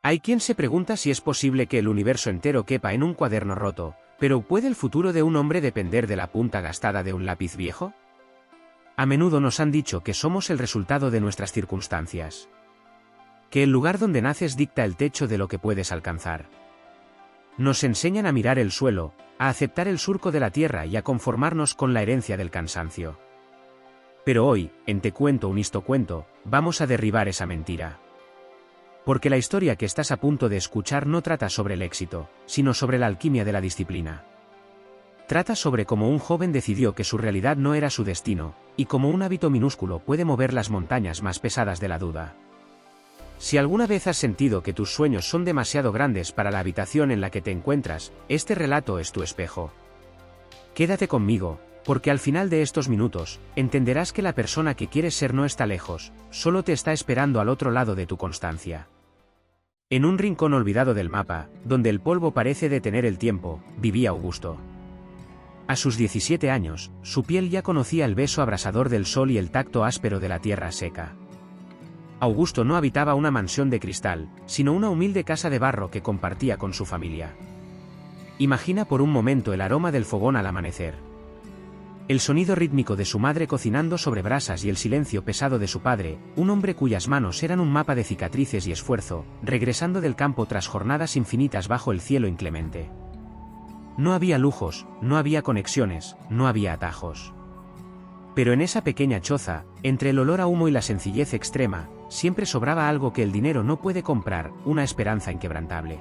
Hay quien se pregunta si es posible que el universo entero quepa en un cuaderno roto, pero ¿puede el futuro de un hombre depender de la punta gastada de un lápiz viejo? A menudo nos han dicho que somos el resultado de nuestras circunstancias. Que el lugar donde naces dicta el techo de lo que puedes alcanzar. Nos enseñan a mirar el suelo, a aceptar el surco de la tierra y a conformarnos con la herencia del cansancio. Pero hoy, en Te cuento un histocuento, vamos a derribar esa mentira. Porque la historia que estás a punto de escuchar no trata sobre el éxito, sino sobre la alquimia de la disciplina. Trata sobre cómo un joven decidió que su realidad no era su destino, y cómo un hábito minúsculo puede mover las montañas más pesadas de la duda. Si alguna vez has sentido que tus sueños son demasiado grandes para la habitación en la que te encuentras, este relato es tu espejo. Quédate conmigo, porque al final de estos minutos, entenderás que la persona que quieres ser no está lejos, solo te está esperando al otro lado de tu constancia. En un rincón olvidado del mapa, donde el polvo parece detener el tiempo, vivía Augusto. A sus 17 años, su piel ya conocía el beso abrasador del sol y el tacto áspero de la tierra seca. Augusto no habitaba una mansión de cristal, sino una humilde casa de barro que compartía con su familia. Imagina por un momento el aroma del fogón al amanecer. El sonido rítmico de su madre cocinando sobre brasas y el silencio pesado de su padre, un hombre cuyas manos eran un mapa de cicatrices y esfuerzo, regresando del campo tras jornadas infinitas bajo el cielo inclemente. No había lujos, no había conexiones, no había atajos. Pero en esa pequeña choza, entre el olor a humo y la sencillez extrema, siempre sobraba algo que el dinero no puede comprar, una esperanza inquebrantable.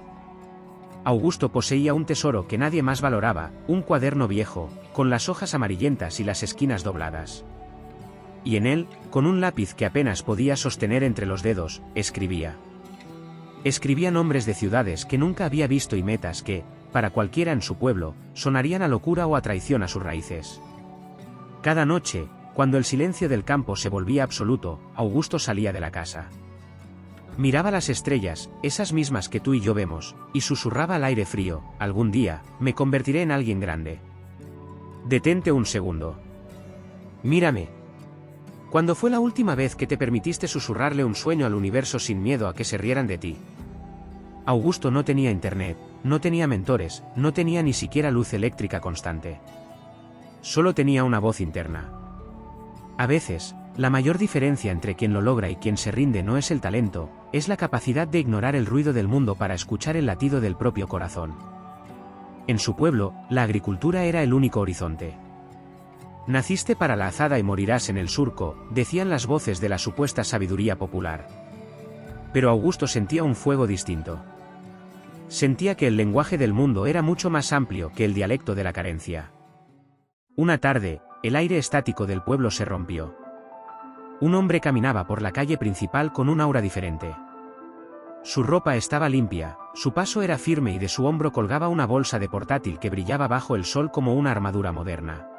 Augusto poseía un tesoro que nadie más valoraba, un cuaderno viejo, con las hojas amarillentas y las esquinas dobladas. Y en él, con un lápiz que apenas podía sostener entre los dedos, escribía. Escribía nombres de ciudades que nunca había visto y metas que, para cualquiera en su pueblo, sonarían a locura o a traición a sus raíces. Cada noche, cuando el silencio del campo se volvía absoluto, Augusto salía de la casa. Miraba las estrellas, esas mismas que tú y yo vemos, y susurraba al aire frío, algún día, me convertiré en alguien grande. Detente un segundo. Mírame. ¿Cuándo fue la última vez que te permitiste susurrarle un sueño al universo sin miedo a que se rieran de ti? Augusto no tenía internet, no tenía mentores, no tenía ni siquiera luz eléctrica constante. Solo tenía una voz interna. A veces, la mayor diferencia entre quien lo logra y quien se rinde no es el talento, es la capacidad de ignorar el ruido del mundo para escuchar el latido del propio corazón. En su pueblo, la agricultura era el único horizonte. Naciste para la azada y morirás en el surco, decían las voces de la supuesta sabiduría popular. Pero Augusto sentía un fuego distinto. Sentía que el lenguaje del mundo era mucho más amplio que el dialecto de la carencia. Una tarde, el aire estático del pueblo se rompió. Un hombre caminaba por la calle principal con un aura diferente. Su ropa estaba limpia, su paso era firme y de su hombro colgaba una bolsa de portátil que brillaba bajo el sol como una armadura moderna.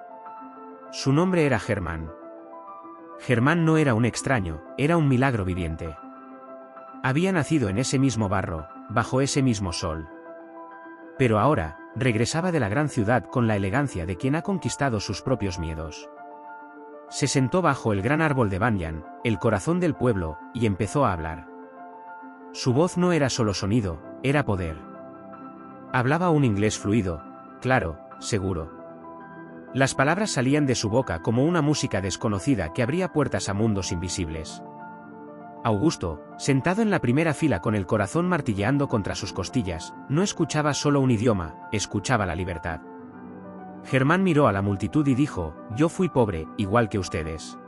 Su nombre era Germán. Germán no era un extraño, era un milagro viviente. Había nacido en ese mismo barro, bajo ese mismo sol. Pero ahora, regresaba de la gran ciudad con la elegancia de quien ha conquistado sus propios miedos. Se sentó bajo el gran árbol de banyan, el corazón del pueblo, y empezó a hablar. Su voz no era solo sonido, era poder. Hablaba un inglés fluido, claro, seguro. Las palabras salían de su boca como una música desconocida que abría puertas a mundos invisibles. Augusto, sentado en la primera fila con el corazón martilleando contra sus costillas, no escuchaba solo un idioma, escuchaba la libertad. Germán miró a la multitud y dijo, yo fui pobre, igual que ustedes.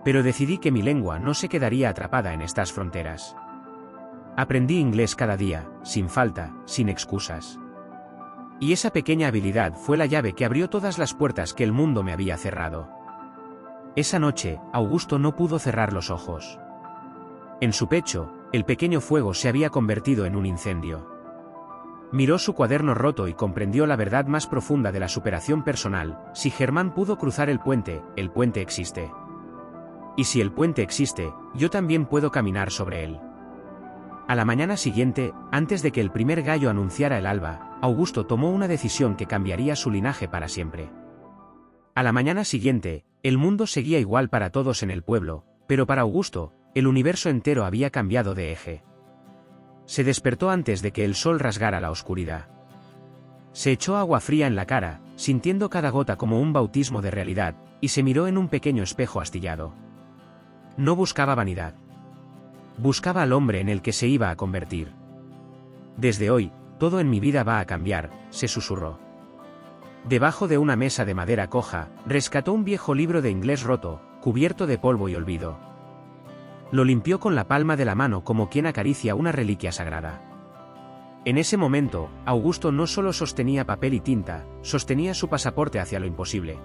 Pero decidí que mi lengua no se quedaría atrapada en estas fronteras. Aprendí inglés cada día, sin falta, sin excusas. Y esa pequeña habilidad fue la llave que abrió todas las puertas que el mundo me había cerrado. Esa noche, Augusto no pudo cerrar los ojos. En su pecho, el pequeño fuego se había convertido en un incendio. Miró su cuaderno roto y comprendió la verdad más profunda de la superación personal: si Germán pudo cruzar el puente existe. Y si el puente existe, yo también puedo caminar sobre él. A la mañana siguiente, antes de que el primer gallo anunciara el alba, Augusto tomó una decisión que cambiaría su linaje para siempre. A la mañana siguiente, el mundo seguía igual para todos en el pueblo, pero para Augusto, el universo entero había cambiado de eje. Se despertó antes de que el sol rasgara la oscuridad. Se echó agua fría en la cara, sintiendo cada gota como un bautismo de realidad, y se miró en un pequeño espejo astillado. No buscaba vanidad. Buscaba al hombre en el que se iba a convertir. Desde hoy, todo en mi vida va a cambiar, se susurró. Debajo de una mesa de madera coja, rescató un viejo libro de inglés roto, cubierto de polvo y olvido. Lo limpió con la palma de la mano como quien acaricia una reliquia sagrada. En ese momento, Augusto no solo sostenía papel y tinta, sostenía su pasaporte hacia lo imposible.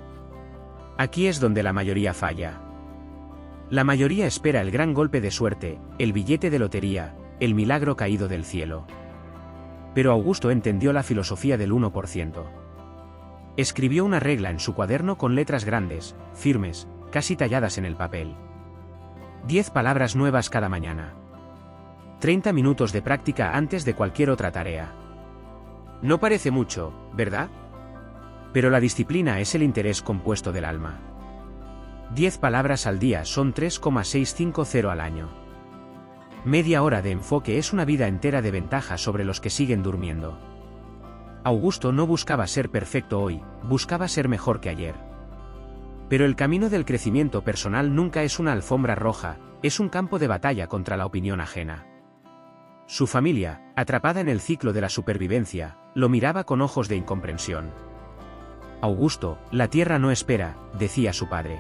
Aquí es donde la mayoría falla. La mayoría espera el gran golpe de suerte, el billete de lotería, el milagro caído del cielo. Pero Augusto entendió la filosofía del 1%. Escribió una regla en su cuaderno con letras grandes, firmes, casi talladas en el papel. 10 palabras nuevas cada mañana. 30 minutos de práctica antes de cualquier otra tarea. No parece mucho, ¿verdad? Pero la disciplina es el interés compuesto del alma. 10 palabras al día son 3,650 al año. Media hora de enfoque es una vida entera de ventaja sobre los que siguen durmiendo. Augusto no buscaba ser perfecto hoy, buscaba ser mejor que ayer. Pero el camino del crecimiento personal nunca es una alfombra roja, es un campo de batalla contra la opinión ajena. Su familia, atrapada en el ciclo de la supervivencia, lo miraba con ojos de incomprensión. Augusto, la tierra no espera, decía su padre.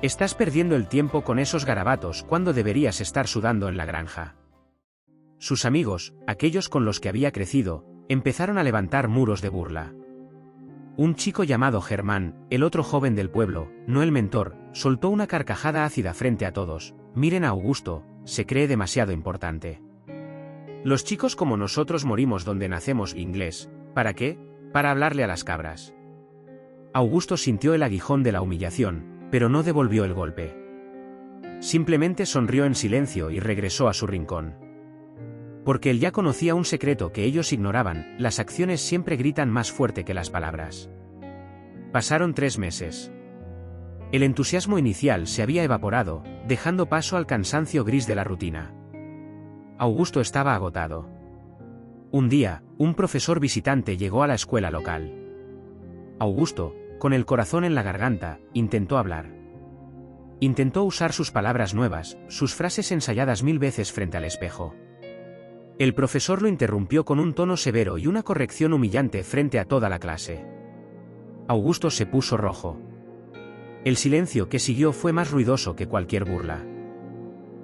Estás perdiendo el tiempo con esos garabatos cuando deberías estar sudando en la granja. Sus amigos, aquellos con los que había crecido, empezaron a levantar muros de burla. Un chico llamado Germán, el otro joven del pueblo, no el mentor, soltó una carcajada ácida frente a todos. Miren a Augusto, se cree demasiado importante. Los chicos como nosotros morimos donde nacemos inglés, ¿para qué? Para hablarle a las cabras. Augusto sintió el aguijón de la humillación, pero no devolvió el golpe. Simplemente sonrió en silencio y regresó a su rincón. Porque él ya conocía un secreto que ellos ignoraban: las acciones siempre gritan más fuerte que las palabras. Pasaron 3 meses. El entusiasmo inicial se había evaporado, dejando paso al cansancio gris de la rutina. Augusto estaba agotado. Un día, un profesor visitante llegó a la escuela local. Augusto, con el corazón en la garganta, intentó hablar. Intentó usar sus palabras nuevas, sus frases ensayadas 1000 veces frente al espejo. El profesor lo interrumpió con un tono severo y una corrección humillante frente a toda la clase. Augusto se puso rojo. El silencio que siguió fue más ruidoso que cualquier burla.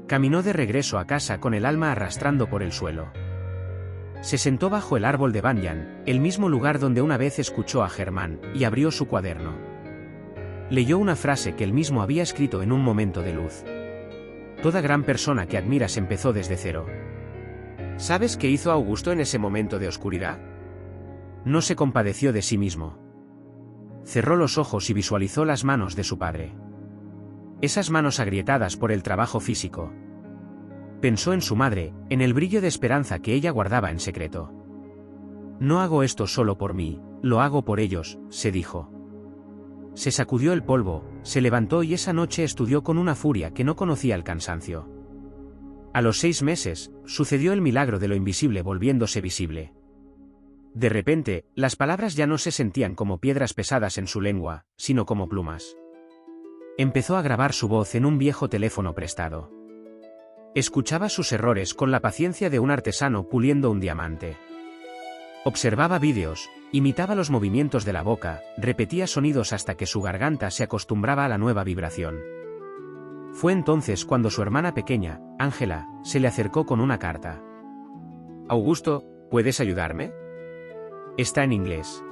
Caminó de regreso a casa con el alma arrastrando por el suelo. Se sentó bajo el árbol de banyan, el mismo lugar donde una vez escuchó a Germán, y abrió su cuaderno. Leyó una frase que él mismo había escrito en un momento de luz. Toda gran persona que admiras empezó desde cero. ¿Sabes qué hizo Augusto en ese momento de oscuridad? No se compadeció de sí mismo. Cerró los ojos y visualizó las manos de su padre. Esas manos agrietadas por el trabajo físico. Pensó en su madre, en el brillo de esperanza que ella guardaba en secreto. No hago esto solo por mí, lo hago por ellos, se dijo. Se sacudió el polvo, se levantó y esa noche estudió con una furia que no conocía el cansancio. A los 6 meses, sucedió el milagro de lo invisible volviéndose visible. De repente, las palabras ya no se sentían como piedras pesadas en su lengua, sino como plumas. Empezó a grabar su voz en un viejo teléfono prestado. Escuchaba sus errores con la paciencia de un artesano puliendo un diamante. Observaba vídeos, imitaba los movimientos de la boca, repetía sonidos hasta que su garganta se acostumbraba a la nueva vibración. Fue entonces cuando su hermana pequeña, Ángela, se le acercó con una carta. Augusto, ¿puedes ayudarme? Está en inglés.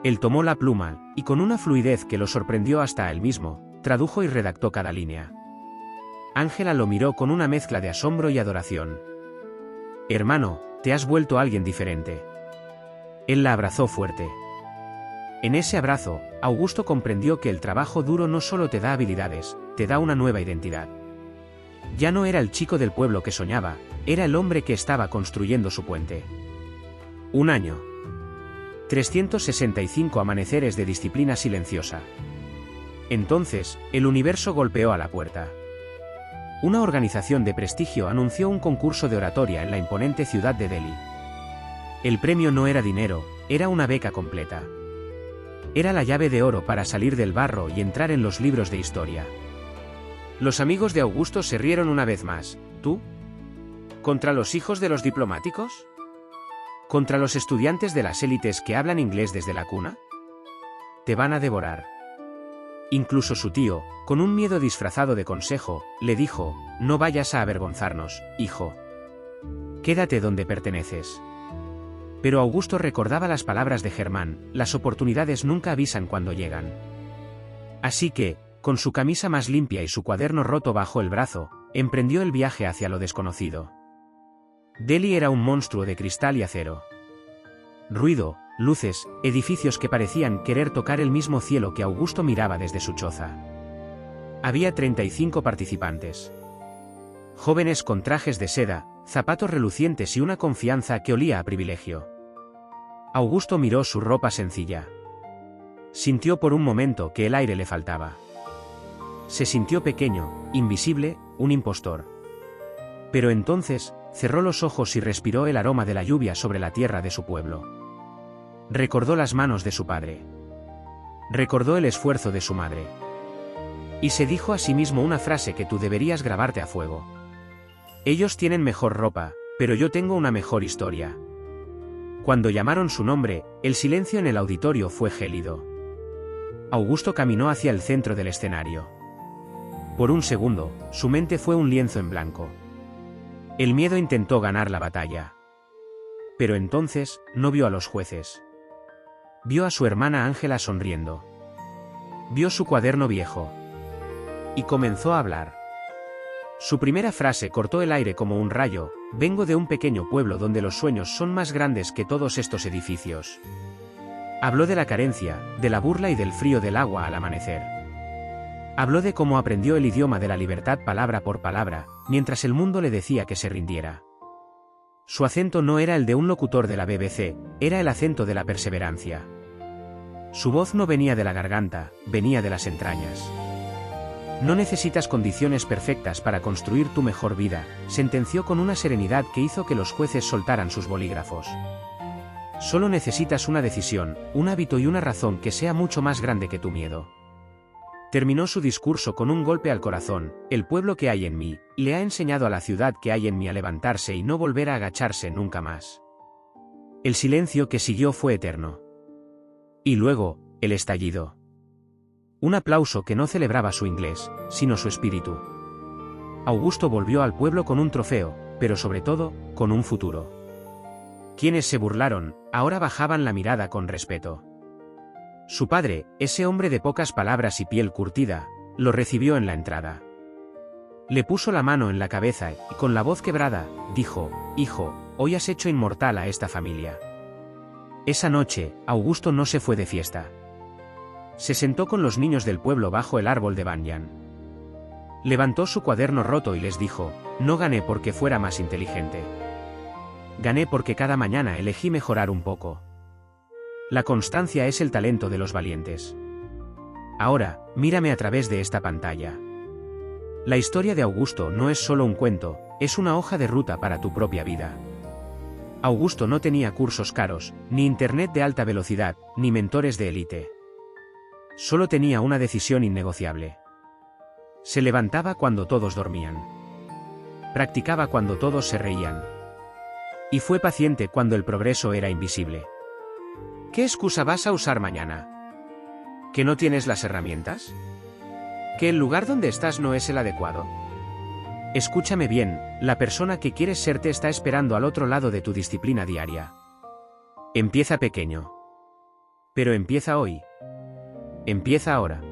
Él tomó la pluma, y con una fluidez que lo sorprendió hasta a él mismo, tradujo y redactó cada línea. Ángela lo miró con una mezcla de asombro y adoración. Hermano, te has vuelto alguien diferente. Él la abrazó fuerte. En ese abrazo, Augusto comprendió que el trabajo duro no solo te da habilidades, te da una nueva identidad. Ya no era el chico del pueblo que soñaba, era el hombre que estaba construyendo su puente. 1 año. 365 amaneceres de disciplina silenciosa. Entonces, el universo golpeó a la puerta. Una organización de prestigio anunció un concurso de oratoria en la imponente ciudad de Delhi. El premio no era dinero, era una beca completa. Era la llave de oro para salir del barro y entrar en los libros de historia. Los amigos de Augusto se rieron una vez más. ¿Tú? ¿Contra los hijos de los diplomáticos? ¿Contra los estudiantes de las élites que hablan inglés desde la cuna? Te van a devorar. Incluso su tío, con un miedo disfrazado de consejo, le dijo: no vayas a avergonzarnos, hijo. Quédate donde perteneces. Pero Augusto recordaba las palabras de Germán: las oportunidades nunca avisan cuando llegan. Así que, con su camisa más limpia y su cuaderno roto bajo el brazo, emprendió el viaje hacia lo desconocido. Delhi era un monstruo de cristal y acero. Ruido, luces, edificios que parecían querer tocar el mismo cielo que Augusto miraba desde su choza. Había 35 participantes. Jóvenes con trajes de seda, zapatos relucientes y una confianza que olía a privilegio. Augusto miró su ropa sencilla. Sintió por un momento que el aire le faltaba. Se sintió pequeño, invisible, un impostor. Pero entonces, cerró los ojos y respiró el aroma de la lluvia sobre la tierra de su pueblo. Recordó las manos de su padre. Recordó el esfuerzo de su madre. Y se dijo a sí mismo una frase que tú deberías grabarte a fuego. Ellos tienen mejor ropa, pero yo tengo una mejor historia. Cuando llamaron su nombre, el silencio en el auditorio fue gélido. Augusto caminó hacia el centro del escenario. Por un segundo, su mente fue un lienzo en blanco. El miedo intentó ganar la batalla. Pero entonces, no vio a los jueces. Vio a su hermana Ángela sonriendo. Vio su cuaderno viejo. Y comenzó a hablar. Su primera frase cortó el aire como un rayo: vengo de un pequeño pueblo donde los sueños son más grandes que todos estos edificios. Habló de la carencia, de la burla y del frío del agua al amanecer. Habló de cómo aprendió el idioma de la libertad palabra por palabra, mientras el mundo le decía que se rindiera. Su acento no era el de un locutor de la BBC, era el acento de la perseverancia. Su voz no venía de la garganta, venía de las entrañas. No necesitas condiciones perfectas para construir tu mejor vida, sentenció con una serenidad que hizo que los jueces soltaran sus bolígrafos. Solo necesitas una decisión, un hábito y una razón que sea mucho más grande que tu miedo. Terminó su discurso con un golpe al corazón: el pueblo que hay en mí, le ha enseñado a la ciudad que hay en mí a levantarse y no volver a agacharse nunca más. El silencio que siguió fue eterno. Y luego, el estallido. Un aplauso que no celebraba su inglés, sino su espíritu. Augusto volvió al pueblo con un trofeo, pero sobre todo, con un futuro. Quienes se burlaron, ahora bajaban la mirada con respeto. Su padre, ese hombre de pocas palabras y piel curtida, lo recibió en la entrada. Le puso la mano en la cabeza y, con la voz quebrada, dijo: hijo, hoy has hecho inmortal a esta familia. Esa noche, Augusto no se fue de fiesta. Se sentó con los niños del pueblo bajo el árbol de banyan. Levantó su cuaderno roto y les dijo: no gané porque fuera más inteligente. Gané porque cada mañana elegí mejorar un poco. La constancia es el talento de los valientes. Ahora, mírame a través de esta pantalla. La historia de Augusto no es solo un cuento, es una hoja de ruta para tu propia vida. Augusto no tenía cursos caros, ni internet de alta velocidad, ni mentores de élite. Solo tenía una decisión innegociable. Se levantaba cuando todos dormían. Practicaba cuando todos se reían. Y fue paciente cuando el progreso era invisible. ¿Qué excusa vas a usar mañana? ¿Que no tienes las herramientas? ¿Que el lugar donde estás no es el adecuado? Escúchame bien, la persona que quieres ser te está esperando al otro lado de tu disciplina diaria. Empieza pequeño. Pero empieza hoy. Empieza ahora.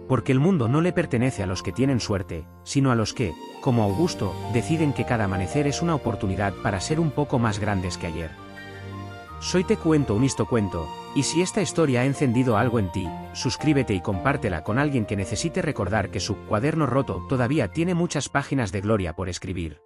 Porque el mundo no le pertenece a los que tienen suerte, sino a los que, como Augusto, deciden que cada amanecer es una oportunidad para ser un poco más grandes que ayer. Soy Te Cuento un Histocuento, y si esta historia ha encendido algo en ti, suscríbete y compártela con alguien que necesite recordar que su cuaderno roto todavía tiene muchas páginas de gloria por escribir.